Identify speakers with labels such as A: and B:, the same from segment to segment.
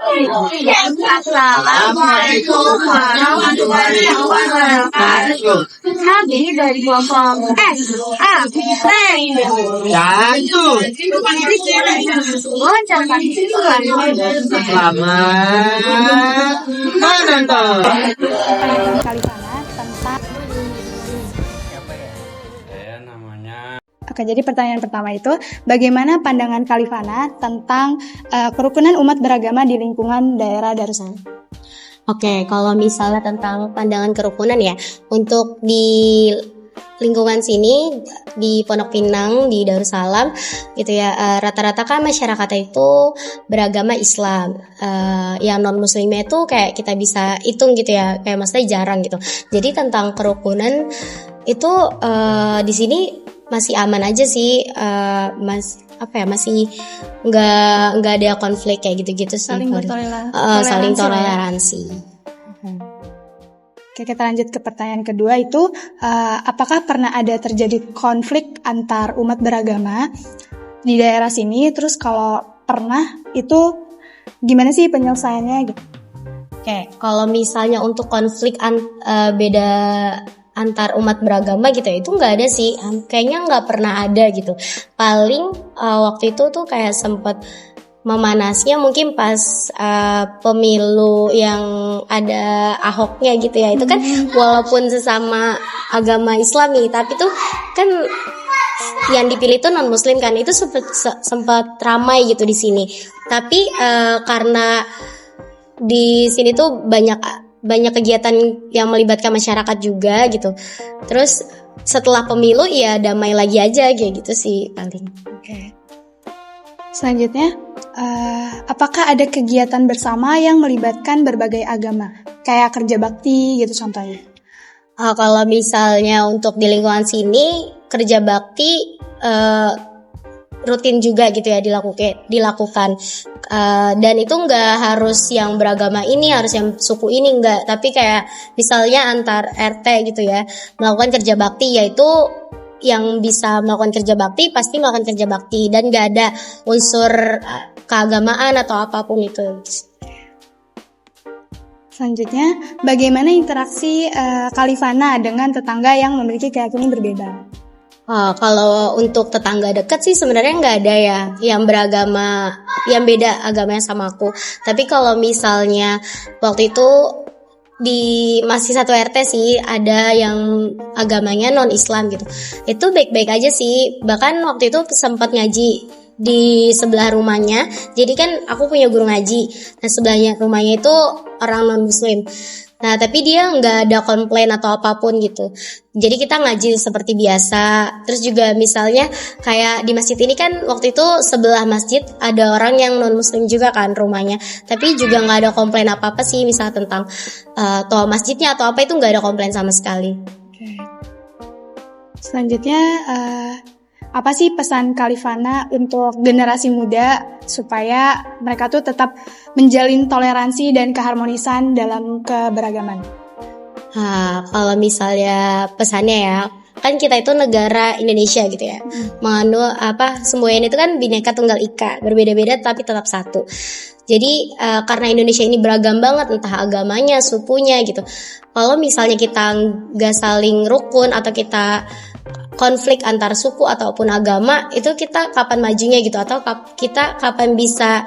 A: Assalamualaikum warahmatullahi wabarakatuh. Kami dari kelompok SAP.
B: Satu.
A: Ucapkan
B: Selamat menonton.
C: Kalifana tentang Oke, jadi pertanyaan pertama itu, bagaimana pandangan Kalifana tentang kerukunan umat beragama di lingkungan daerah Darussalam?
D: Oke, kalau misalnya tentang pandangan kerukunan ya, untuk di lingkungan sini di Pondok Pinang di Darussalam gitu ya, rata-rata kan masyarakatnya itu beragama Islam, yang non muslimnya itu kayak kita bisa hitung gitu ya, kayak maksudnya jarang gitu. Jadi tentang kerukunan itu di sini masih aman aja sih, masih nggak ada konflik kayak gitu-gitu sih. Saling toleransi.
C: Oke, kita lanjut ke pertanyaan kedua itu, apakah pernah ada terjadi konflik antar umat beragama di daerah sini? Terus kalau pernah, itu gimana sih penyelesaiannya gitu?
D: Oke, kalau misalnya untuk konflik beda antar umat beragama gitu ya, itu nggak ada sih, kayaknya nggak pernah ada gitu. Paling waktu itu tuh kayak sempet memanasnya mungkin pas pemilu yang ada Ahoknya gitu ya, itu kan walaupun sesama agama Islami tapi tuh kan yang dipilih tuh non muslim kan, itu sempat ramai gitu di sini. Tapi karena di sini tuh banyak kegiatan yang melibatkan masyarakat juga gitu. Terus setelah pemilu ya damai lagi aja kayak gitu sih paling.
C: Oke. Selanjutnya, apakah ada kegiatan bersama yang melibatkan berbagai agama? Kayak kerja bakti gitu contohnya.
D: Kalau misalnya untuk di lingkungan sini kerja bakti rutin juga gitu ya dilakukan. Dan itu nggak harus yang beragama ini, harus yang suku ini, nggak. Tapi kayak misalnya antar RT gitu ya, melakukan kerja bakti, yaitu yang bisa melakukan kerja bakti pasti melakukan kerja bakti, dan nggak ada unsur keagamaan atau apapun itu.
C: Selanjutnya, bagaimana interaksi Kalifana dengan tetangga yang memiliki keyakinan berbeda?
D: Kalau untuk tetangga dekat sih sebenarnya nggak ada ya yang beragama, yang beda agamanya sama aku. Tapi kalau misalnya waktu itu masih satu RT sih ada yang agamanya non Islam gitu, itu baik-baik aja sih. Bahkan waktu itu sempat ngaji di sebelah rumahnya. Jadi kan aku punya guru ngaji, nah sebelahnya rumahnya itu orang non Muslim. Nah tapi dia nggak ada komplain atau apapun gitu. Jadi kita ngaji seperti biasa. Terus juga misalnya kayak di masjid ini kan waktu itu sebelah masjid ada orang yang non muslim juga kan rumahnya. Tapi juga nggak ada komplain apa-apa sih, misalnya tentang toa masjidnya atau apa, itu nggak ada komplain sama sekali.
C: Oke. Selanjutnya, apa sih pesan Kalifana untuk generasi muda supaya mereka tuh tetap menjalin toleransi dan keharmonisan dalam keberagaman?
D: Kalau misalnya pesannya ya, kan kita itu negara Indonesia gitu ya, menganut semuanya itu kan Bhinneka Tunggal Ika, berbeda-beda tapi tetap satu. Jadi karena Indonesia ini beragam banget, entah agamanya, sukunya gitu. Kalau misalnya kita nggak saling rukun atau kita konflik antar suku ataupun agama, itu kita kapan majunya gitu, atau kita kapan bisa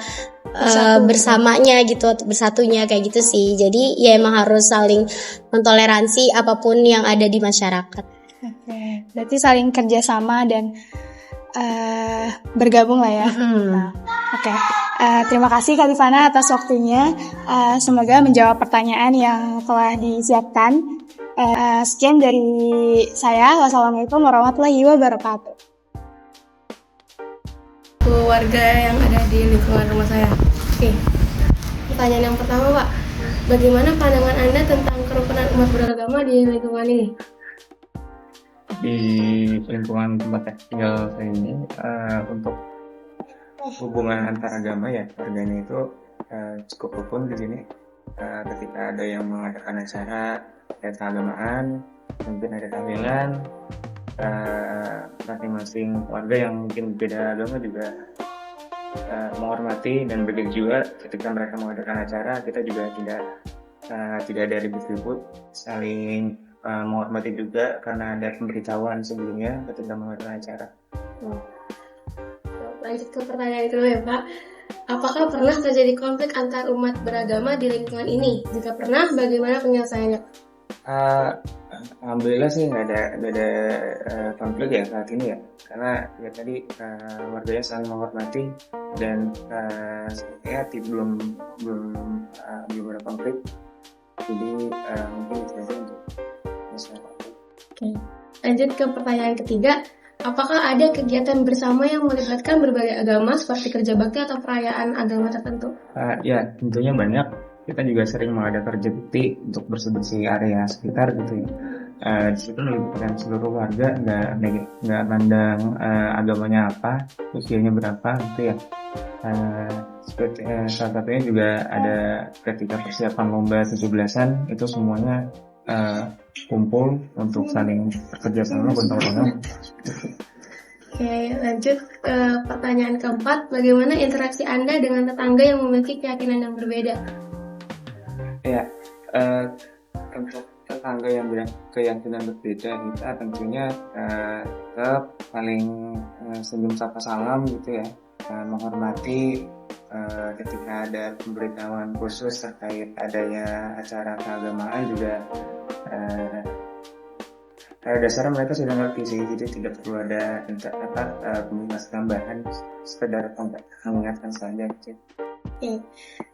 D: bersamanya gitu, atau bersatunya kayak gitu sih. Jadi ya emang harus saling mentoleransi apapun yang ada di masyarakat.
C: Oke, berarti saling kerjasama dan bergabung lah ya. Oke. Terima kasih Kalifana atas waktunya. Semoga menjawab pertanyaan yang telah disiapkan. Sekian dari saya. Wassalamualaikum warahmatullahi wabarakatuh.
E: Warga yang ada di lingkungan rumah saya. Oke. Pertanyaan yang pertama, Pak. Bagaimana pandangan Anda tentang kerukunan umat beragama di lingkungan ini?
F: Di lingkungan tempat saya tinggal saya ini, untuk hubungan antar agama ya, warganya itu cukup rukun di sini. Ketika ada yang mengadakan acara keagamaan, mungkin ada tahlilan, masing-masing warga yang mungkin beda agama juga menghormati, dan begitu juga ketika mereka mengadakan acara kita juga tidak ada ribut-ribut, saling menghormati juga karena ada pemberitahuan sebelumnya ketika mengadakan acara.
E: Lanjut ke pertanyaan kedua ya Pak. Apakah pernah terjadi konflik antar umat beragama di lingkungan ini? Jika pernah, bagaimana penyelesaiannya?
F: Alhamdulillah sih nggak ada konflik ya saat ini ya, karena ya tadi warganya saling menghormati dan ya belum ada konflik, jadi mungkin itu saja untuk masalah.
E: Oke. Lanjut ke pertanyaan ketiga. Apakah ada kegiatan bersama yang melibatkan berbagai agama seperti kerja bakti atau perayaan agama tertentu?
F: Ya, tentunya banyak. Kita juga sering mengadakan kerja bakti untuk bersih-bersih area sekitar gitu ya. Di situ melibatkan seluruh warga, nggak mandang agamanya apa, usianya berapa gitu ya. Seperti salah satunya juga ada ketika persiapan lomba 17-an, itu semuanya kumpul untuk saling bekerja sama, gotong royong.
E: Oke, lanjut ke pertanyaan keempat. Bagaimana interaksi Anda dengan tetangga yang memiliki keyakinan yang berbeda?
F: Ya, untuk tetangga yang keyakinan berbeda, kita tentunya tetap paling senyum sapa salam gitu ya, menghormati ketika ada pemberitahuan khusus terkait adanya acara keagamaan juga. Pada dasarnya mereka sudah ngerti sih, jadi tidak perlu ada pembahasan tambahan, sekedar mengingatkan saja.
E: Oke,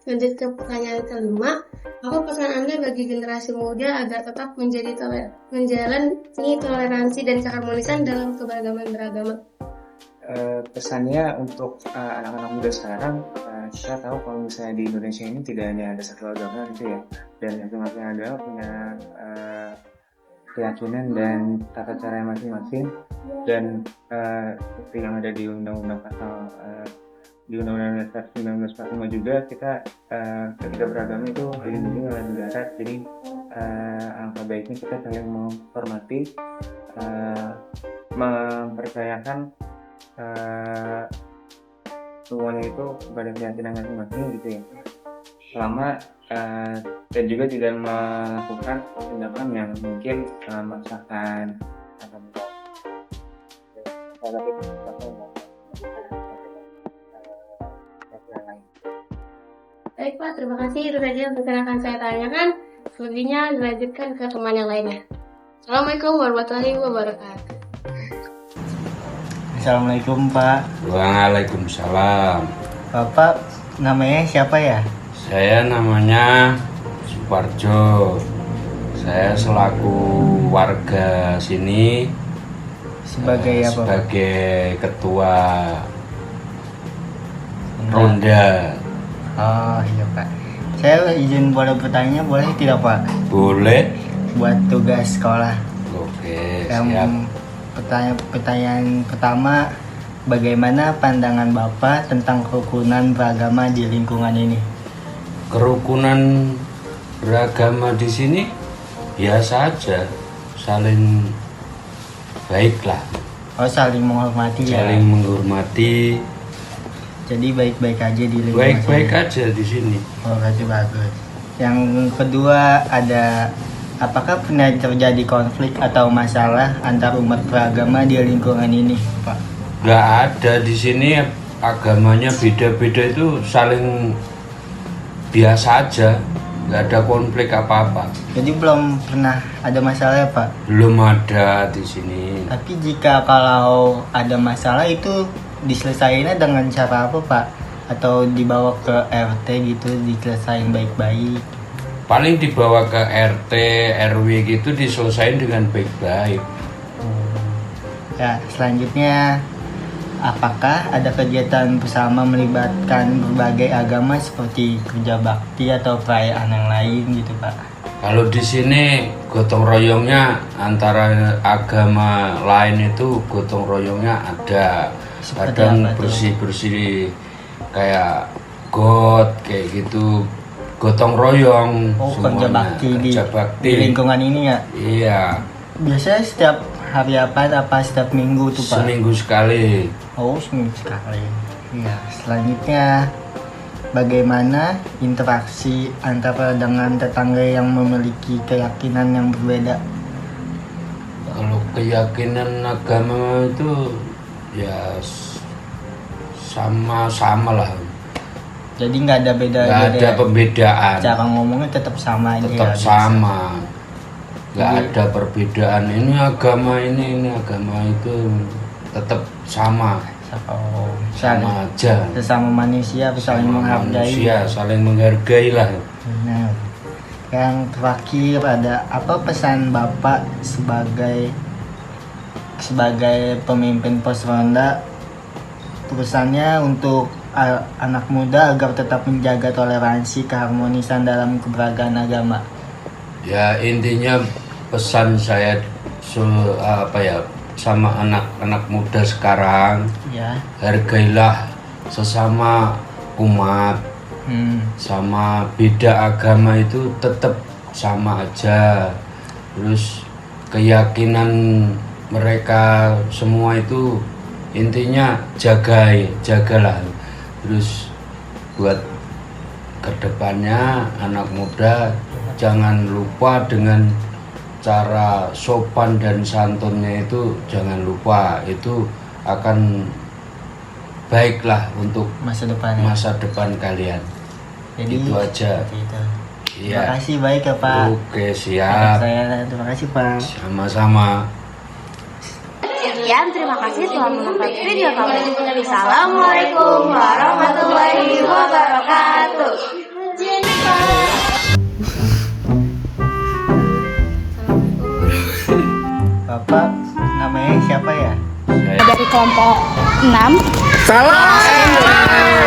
E: lanjut ke pertanyaan kelima. Apa pesan Anda bagi generasi muda agar tetap menjalani toleransi dan keharmonisan dalam keberagaman beragama?
F: Pesannya untuk anak-anak muda sekarang, kita tahu kalau misalnya di Indonesia ini tidak hanya ada satu agama gitu ya, dan masing-masing agama punya keyakinan dan tata cara masing-masing, dan seperti yang ada di Undang-Undang Pasal di Undang-Undang Dasar 1945 juga, kita ketika beragama itu dilindungi oleh negara. Jadi alangkah baiknya kita saling menghormati, mempercayakan semuanya itu kepada keyakinan masing-masing gitu ya, selama dan juga tidak melakukan tindakan yang mungkin memaksakan atau
E: Baik Pak, terima kasih. Itu saja yang akan saya tanyakan. Selebihnya dilanjutkan ke teman yang lainnya. Assalamualaikum warahmatullahi wabarakatuh.
B: Assalamualaikum Pak.
G: Waalaikumsalam.
B: Bapak namanya siapa ya?
G: Saya namanya Suparjo. Saya selaku warga sini
B: Sebagai apa?
G: sebagai ketua ronda.
B: Oh iya Pak. Saya izin boleh bertanya, boleh tidak Pak?
G: Boleh?
B: Buat tugas sekolah.
G: Oke,
B: Yang
G: siap.
B: pertanyaan pertama, bagaimana pandangan Bapak tentang kerukunan beragama di lingkungan ini?
G: Kerukunan beragama di sini biasa aja, saling baiklah,
B: Oh, saling menghormati ya.
G: saling menghormati,
B: Jadi baik-baik aja di lingkungan
G: baik-baik
B: sini.
G: aja di sini.
B: Oh, bagus. Yang kedua, apakah pernah terjadi konflik atau masalah antar umat beragama di lingkungan ini, Pak?
G: Nggak ada di sini, agamanya beda-beda itu saling biasa aja, nggak ada konflik apa-apa.
B: Jadi belum pernah ada masalah ya, Pak?
G: Belum ada di sini.
B: Tapi jika kalau ada masalah itu diselesaikannya dengan cara apa, Pak? Atau dibawa ke RT gitu, diselesain baik-baik?
G: Paling dibawa ke RT, RW gitu, diselesaikan dengan baik-baik.
B: Ya, selanjutnya, apakah ada kegiatan bersama melibatkan berbagai agama seperti kerja bakti atau perayaan yang lain gitu, Pak?
G: Kalau di sini gotong royongnya antara agama lain itu gotong royongnya ada.
B: Seperti
G: Kadang
B: apa tuh?
G: bersih-bersih kayak got kayak gitu, gotong royong.
B: Oh,
G: semuanya.
B: kerja bakti
G: Kerja bakti.
B: di lingkungan ini ya?
G: Iya,
B: Biasanya setiap hari apa setiap minggu tuh, Pak?
G: seminggu sekali.
B: Oh, seminggu sekali. Ya, selanjutnya bagaimana interaksi antara dengan tetangga yang memiliki keyakinan yang berbeda?
G: Kalau keyakinan agama itu ya sama-sama lah,
B: Jadi nggak ada beda,
G: nggak ada pembedaan,
B: cara ngomongnya tetap sama aja.
G: tetap
B: ya,
G: sama, nggak
B: Jadi-
G: ada perbedaan. Ini agama ini agama itu tetap sama,
B: Oh,
G: sama aja.
B: sesama manusia saling
G: Sama
B: menghargai.
G: manusia, saling menghargai lah.
B: Benar. Yang terakhir ada apa pesan Bapak sebagai pemimpin pos ronda, pesannya untuk anak muda agar tetap menjaga toleransi keharmonisan dalam keberagaman agama?
G: Ya intinya pesan saya sama anak-anak muda sekarang,
B: Ya.
G: hargailah sesama umat, sama beda agama itu tetap sama aja. Terus keyakinan mereka semua itu intinya jagalah. Terus buat kedepannya anak muda jangan lupa dengan cara sopan dan santunnya itu, jangan lupa, itu akan baiklah untuk
B: Masa depan.
G: masa depan kalian.
B: Jadi
G: Itu aja.
B: seperti itu. Terima
G: Iya.
B: kasih baik ya Pak.
G: Oke, siap.
B: Terima kasih Pak.
G: Sama-sama.
A: Sekian, terima kasih telah menonton video kami. Assalamualaikum warahmatullahi wabarakatuh.
B: Bapak namanya siapa ya?
G: Saya
C: Dari kelompok 6.
B: Salah.